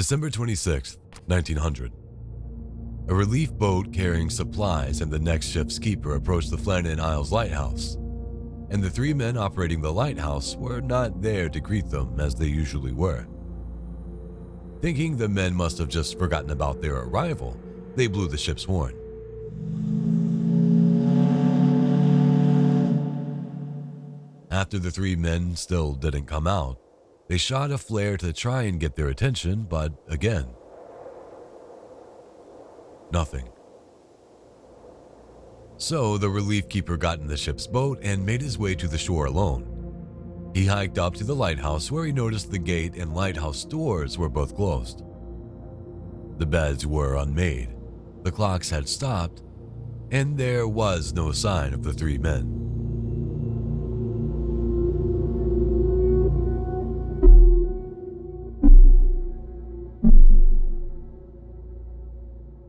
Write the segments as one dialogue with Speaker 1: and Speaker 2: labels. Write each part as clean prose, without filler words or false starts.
Speaker 1: December 26, 1900. A relief boat carrying supplies and the next ship's keeper approached the Flannan Isles lighthouse, and the three men operating the lighthouse were not there to greet them as they usually were. Thinking the men must have just forgotten about their arrival, they blew the ship's horn. After the three men still didn't come out, they shot a flare to try and get their attention, but again, nothing. So the relief keeper got in the ship's boat and made his way to the shore alone. He hiked up to the lighthouse where he noticed the gate and lighthouse doors were both closed. The beds were unmade, the clocks had stopped, and there was no sign of the three men.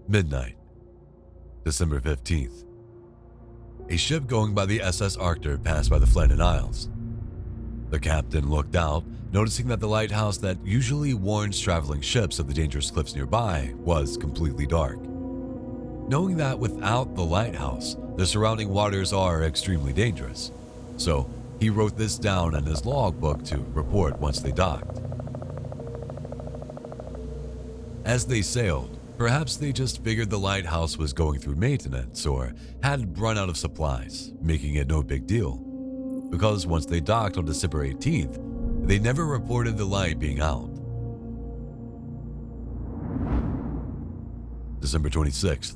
Speaker 1: Midnight, December 15th. A ship going by the SS Arctur passed by the Flannan Isles. The captain looked out, noticing that the lighthouse that usually warns traveling ships of the dangerous cliffs nearby was completely dark. Knowing that without the lighthouse, the surrounding waters are extremely dangerous, so he wrote this down in his logbook to report once they docked. As they sailed, perhaps they just figured the lighthouse was going through maintenance or had run out of supplies, making it no big deal. Because once they docked on December 18th, they never reported the light being out. December 26th.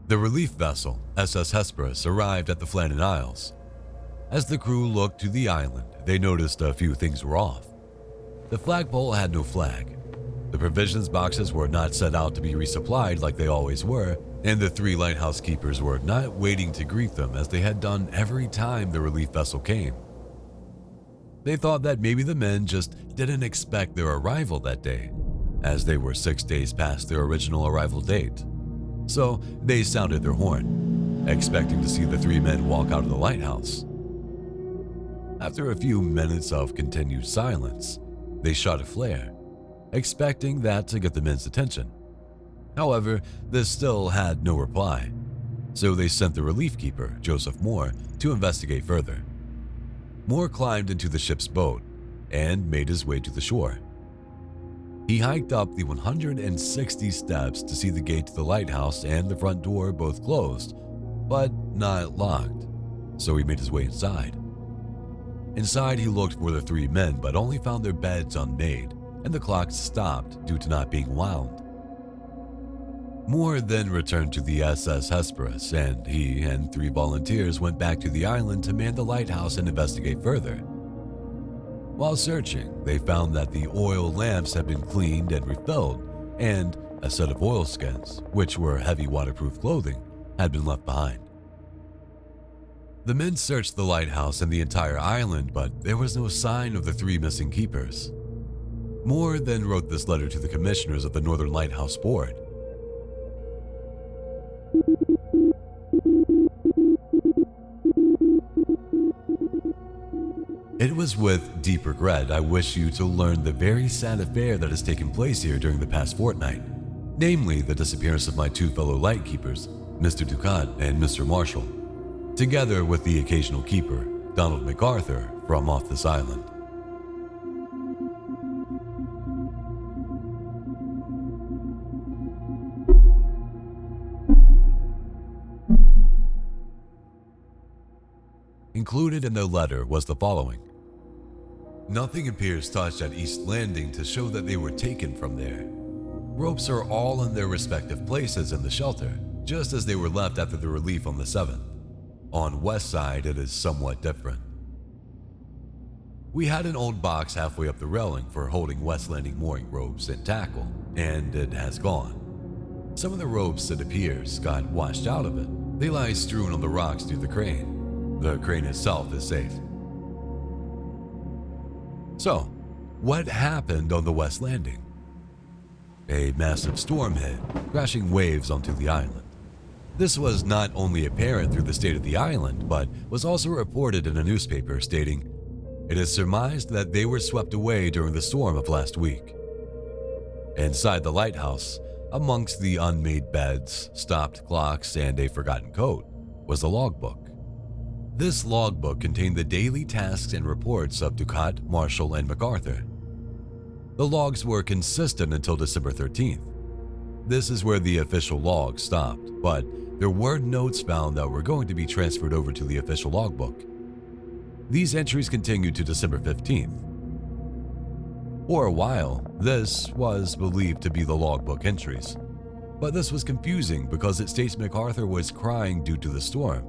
Speaker 1: The relief vessel, SS Hesperus, arrived at the Flannan Isles. As the crew looked to the island, they noticed a few things were off. The flagpole had no flag. The provisions boxes were not set out to be resupplied like they always were, and the three lighthouse keepers were not waiting to greet them as they had done every time the relief vessel came. They thought that maybe the men just didn't expect their arrival that day, as they were 6 days past their original arrival date. So they sounded their horn, expecting to see the three men walk out of the lighthouse. After a few minutes of continued silence, they shot a flare, expecting that to get the men's attention. However, this still had no reply, so they sent the relief keeper, Joseph Moore, to investigate further. Moore climbed into the ship's boat and made his way to the shore. He hiked up the 160 steps to see the gate to the lighthouse and the front door both closed, but not locked, so he made his way inside. Inside, he looked for the three men, but only found their beds unmade, and the clocks stopped due to not being wound. Moore then returned to the SS Hesperus, and he and three volunteers went back to the island to man the lighthouse and investigate further. While searching, they found that the oil lamps had been cleaned and refilled, and a set of oilskins, which were heavy waterproof clothing, had been left behind. The men searched the lighthouse and the entire island, but there was no sign of the three missing keepers. Moore then wrote this letter to the commissioners of the Northern Lighthouse Board. It was with deep regret I wish you to learn the very sad affair that has taken place here during the past fortnight, namely the disappearance of my two fellow lightkeepers, Mr. Ducat and Mr. Marshall, together with the occasional keeper, Donald MacArthur, from off this island. Included in the letter was the following. Nothing appears touched at East Landing to show that they were taken from there. Ropes are all in their respective places in the shelter, just as they were left after the relief on the 7th. On West Side, it is somewhat different. We had an old box halfway up the railing for holding West Landing mooring ropes and tackle, and it has gone. Some of the ropes, it appears, got washed out of it. They lie strewn on the rocks near the crane. The crane itself is safe. So, what happened on the West Landing? A massive storm hit, crashing waves onto the island. This was not only apparent through the state of the island, but was also reported in a newspaper stating, "It is surmised that they were swept away during the storm of last week." Inside the lighthouse, amongst the unmade beds, stopped clocks, and a forgotten code, was a logbook. This logbook contained the daily tasks and reports of Ducat, Marshall, and MacArthur. The logs were consistent until December 13th. This is where the official log stopped, but there were notes found that were going to be transferred over to the official logbook. These entries continued to December 15th. For a while, this was believed to be the logbook entries, but this was confusing because it states MacArthur was crying due to the storm.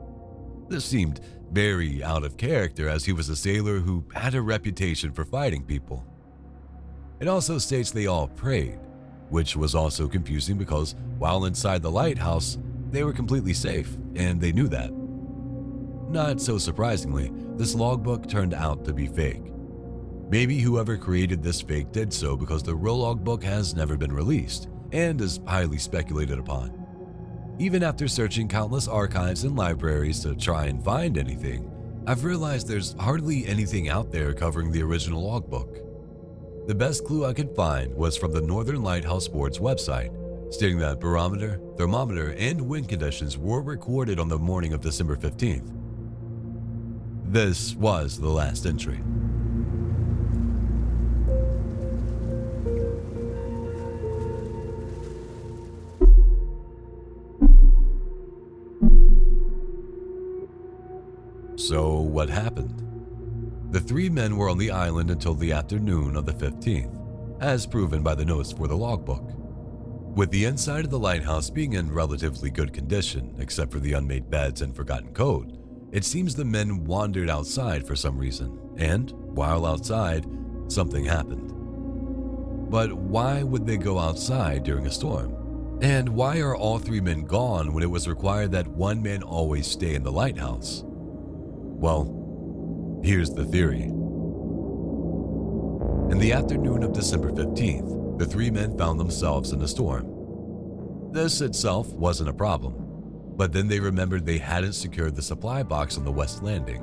Speaker 1: This seemed very out of character as he was a sailor who had a reputation for fighting people. It also states they all prayed, which was also confusing because while inside the lighthouse, they were completely safe, and they knew that. Not so surprisingly, this logbook turned out to be fake. Maybe whoever created this fake did so because the real logbook has never been released and is highly speculated upon. Even after searching countless archives and libraries to try and find anything, I've realized there's hardly anything out there covering the original logbook. The best clue I could find was from the Northern Lighthouse Board's website, stating that barometer, thermometer, and wind conditions were recorded on the morning of December 15th. This was the last entry. So what happened? The three men were on the island until the afternoon of the 15th, as proven by the notes for the logbook. With the inside of the lighthouse being in relatively good condition, except for the unmade beds and forgotten code, it seems the men wandered outside for some reason, and while outside, something happened. But why would they go outside during a storm? And why are all three men gone when it was required that one man always stay in the lighthouse? Well, here's the theory. In the afternoon of December 15th, the three men found themselves in a storm. This itself wasn't a problem, but then they remembered they hadn't secured the supply box on the west landing.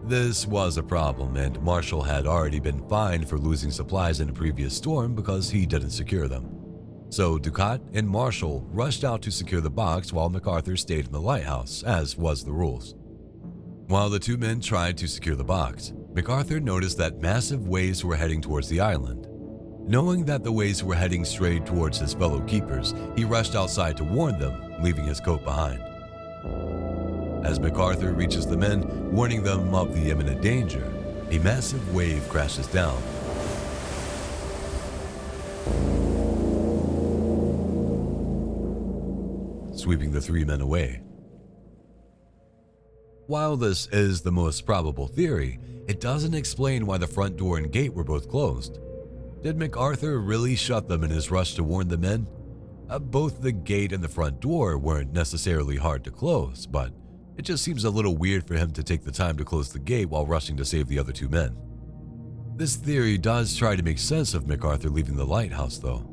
Speaker 1: This was a problem, and Marshall had already been fined for losing supplies in a previous storm because he didn't secure them. So Ducat and Marshall rushed out to secure the box while MacArthur stayed in the lighthouse, as was the rules. While the two men tried to secure the box, MacArthur noticed that massive waves were heading towards the island. Knowing that the waves were heading straight towards his fellow keepers, he rushed outside to warn them, leaving his coat behind. As MacArthur reaches the men, warning them of the imminent danger, a massive wave crashes down. Sweeping the three men away. While this is the most probable theory, it doesn't explain why the front door and gate were both closed. Did MacArthur really shut them in his rush to warn the men? Both the gate and the front door weren't necessarily hard to close, but it just seems a little weird for him to take the time to close the gate while rushing to save the other two men. This theory does try to make sense of MacArthur leaving the lighthouse, though.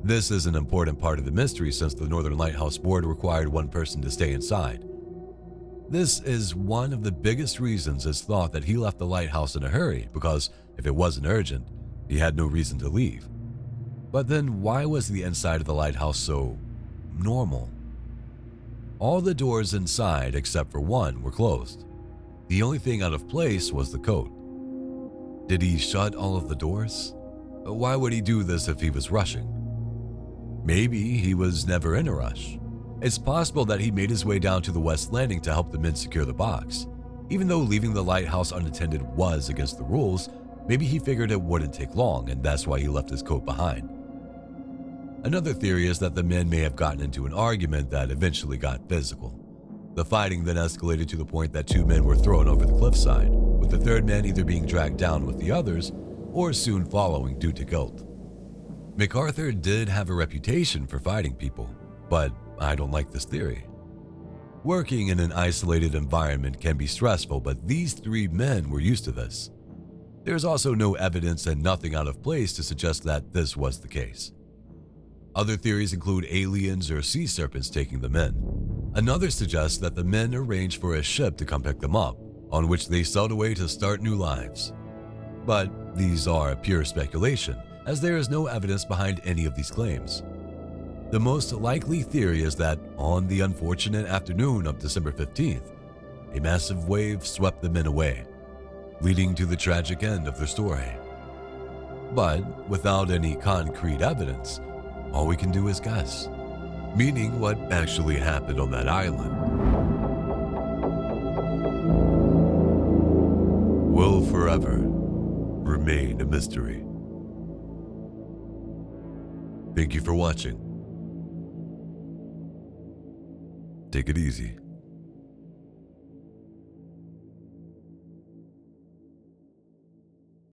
Speaker 1: This is an important part of the mystery since the Northern Lighthouse Board required one person to stay inside. This is one of the biggest reasons it's thought that he left the lighthouse in a hurry because if it wasn't urgent, he had no reason to leave. But then why was the inside of the lighthouse so normal? All the doors inside except for one were closed. The only thing out of place was the coat. Did he shut all of the doors? Why would he do this if he was rushing? Maybe he was never in a rush. It's possible that he made his way down to the west landing to help the men secure the box. Even though leaving the lighthouse unattended was against the rules, maybe he figured it wouldn't take long and that's why he left his coat behind. Another theory is that the men may have gotten into an argument that eventually got physical. The fighting then escalated to the point that two men were thrown over the cliffside, with the third man either being dragged down with the others or soon following due to guilt. MacArthur did have a reputation for fighting people, but I don't like this theory. Working in an isolated environment can be stressful, but these three men were used to this. There's also no evidence and nothing out of place to suggest that this was the case. Other theories include aliens or sea serpents taking the men. Another suggests that the men arranged for a ship to come pick them up, on which they sailed away to start new lives. But these are pure speculation, as there is no evidence behind any of these claims. The most likely theory is that on the unfortunate afternoon of December 15th, a massive wave swept the men away, leading to the tragic end of their story. But without any concrete evidence, all we can do is guess, meaning what actually happened on that island will forever remain a mystery. Thank you for watching. Take it easy.